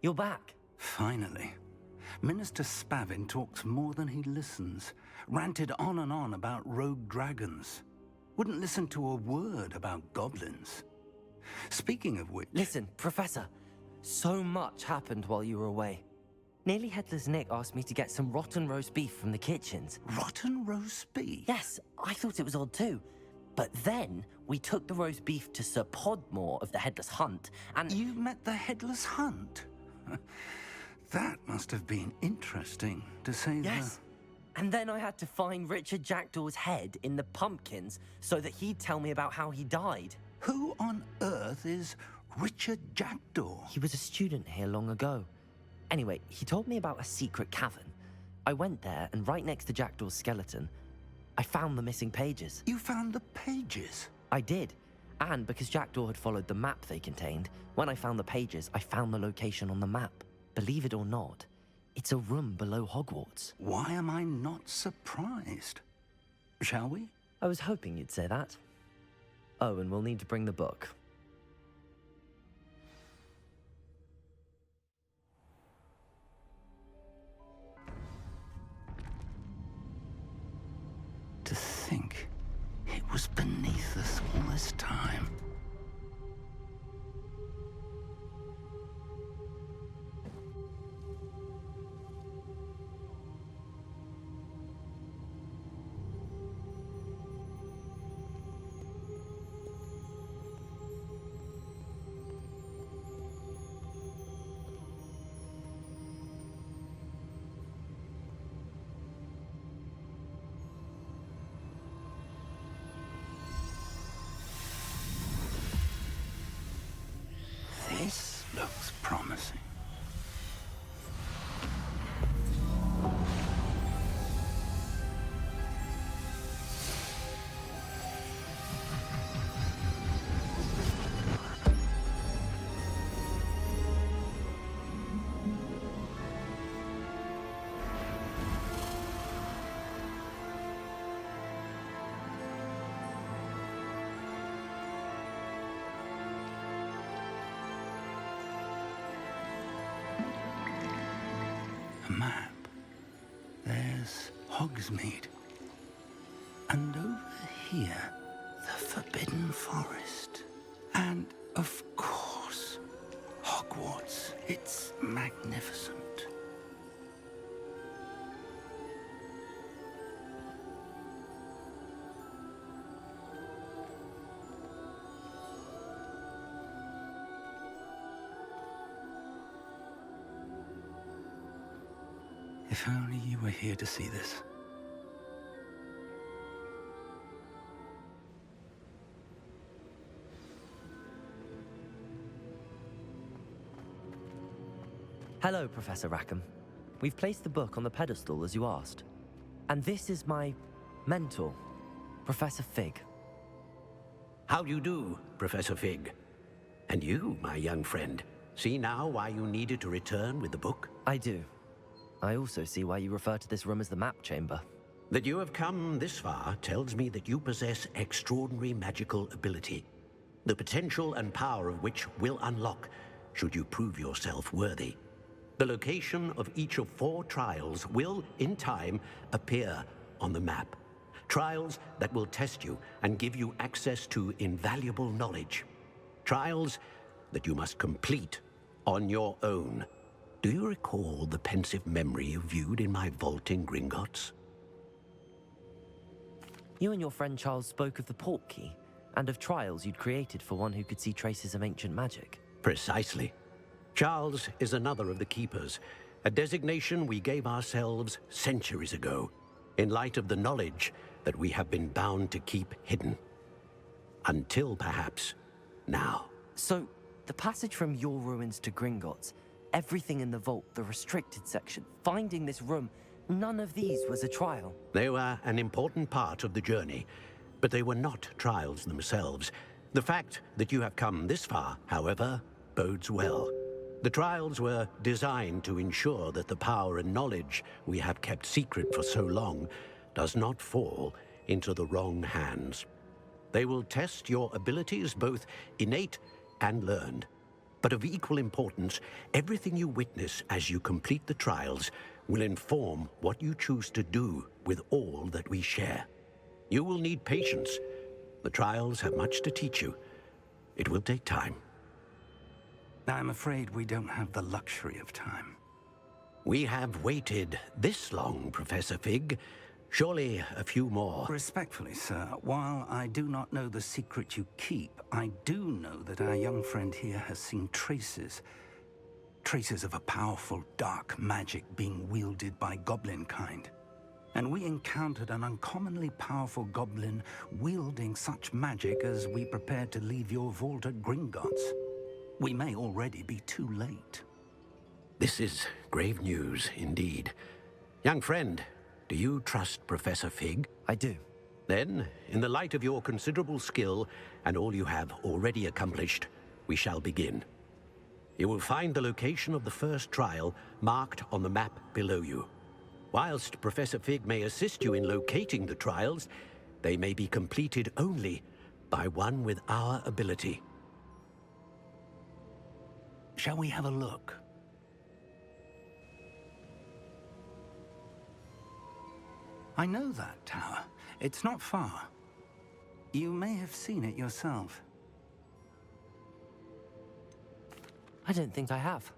You're back. Finally. Minister Spavin talks more than he listens. Ranted on and on about rogue dragons. Wouldn't listen to a word about goblins. Speaking of which... Listen, Professor. So much happened while you were away. Nearly Headless Nick asked me to get some rotten roast beef from the kitchens. Rotten roast beef? Yes, I thought it was odd too. But then we took the roast beef to Sir Podmore of the Headless Hunt, and... You met the Headless Hunt? That must have been interesting, to say the... Yes. And then I had to find Richard Jackdaw's head in the pumpkins so that he'd tell me about how he died. Who on earth is Richard Jackdaw? He was a student here long ago. Anyway, he told me about a secret cavern. I went there, and right next to Jackdaw's skeleton, I found the missing pages. You found the pages? I did. And because Jackdaw had followed the map they contained, when I found the pages, I found the location on the map. Believe it or not, it's a room below Hogwarts. Why am I not surprised? Shall we? I was hoping you'd say that. Oh, and we'll need to bring the book. To think it was beneath us all this time. This looks promising. A map. There's Hogsmeade. And over here, the Forbidden Forest. And, of course, Hogwarts. It's magnificent. If only you were here to see this. Hello, Professor Rackham. We've placed the book on the pedestal as you asked. And this is my mentor, Professor Fig. How do you do, Professor Fig? And you, my young friend, see now why you needed to return with the book? I do. I also see why you refer to this room as the map chamber. That you have come this far tells me that you possess extraordinary magical ability, the potential and power of which will unlock should you prove yourself worthy. The location of each of 4 trials will, in time, appear on the map. Trials that will test you and give you access to invaluable knowledge. Trials that you must complete on your own. Do you recall the pensive memory you viewed in my vault in Gringotts? You and your friend Charles spoke of the Portkey, and of trials you'd created for one who could see traces of ancient magic. Precisely. Charles is another of the Keepers, a designation we gave ourselves centuries ago, in light of the knowledge that we have been bound to keep hidden. Until, perhaps, now. So, the passage from your ruins to Gringotts, everything in the vault, the restricted section, finding this room, none of these was a trial. They were an important part of the journey, but they were not trials themselves. The fact that you have come this far, however, bodes well. The trials were designed to ensure that the power and knowledge we have kept secret for so long does not fall into the wrong hands. They will test your abilities, both innate and learned. But of equal importance, everything you witness as you complete the trials will inform what you choose to do with all that we share. You will need patience. The trials have much to teach you. It will take time. I'm afraid we don't have the luxury of time. We have waited this long, Professor Fig. Surely a few more. Respectfully, sir, while I do not know the secret you keep, I do know that our young friend here has seen traces of a powerful dark magic being wielded by goblin kind. And we encountered an uncommonly powerful goblin wielding such magic as we prepared to leave your vault at Gringotts. We may already be too late. This is grave news indeed. Young friend, do you trust Professor Fig? I do. Then, in the light of your considerable skill and all you have already accomplished, we shall begin. You will find the location of the first trial marked on the map below you. Whilst Professor Fig may assist you in locating the trials, they may be completed only by one with our ability. Shall we have a look? I know that tower. It's not far. You may have seen it yourself. I don't think I have.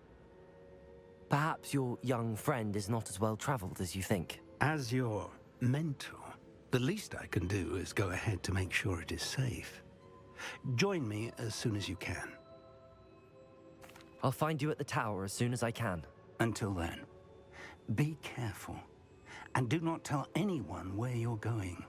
Perhaps your young friend is not as well traveled as you think. As your mentor, the least I can do is go ahead to make sure it is safe. Join me as soon as you can. I'll find you at the tower as soon as I can. Until then, be careful, and do not tell anyone where you're going.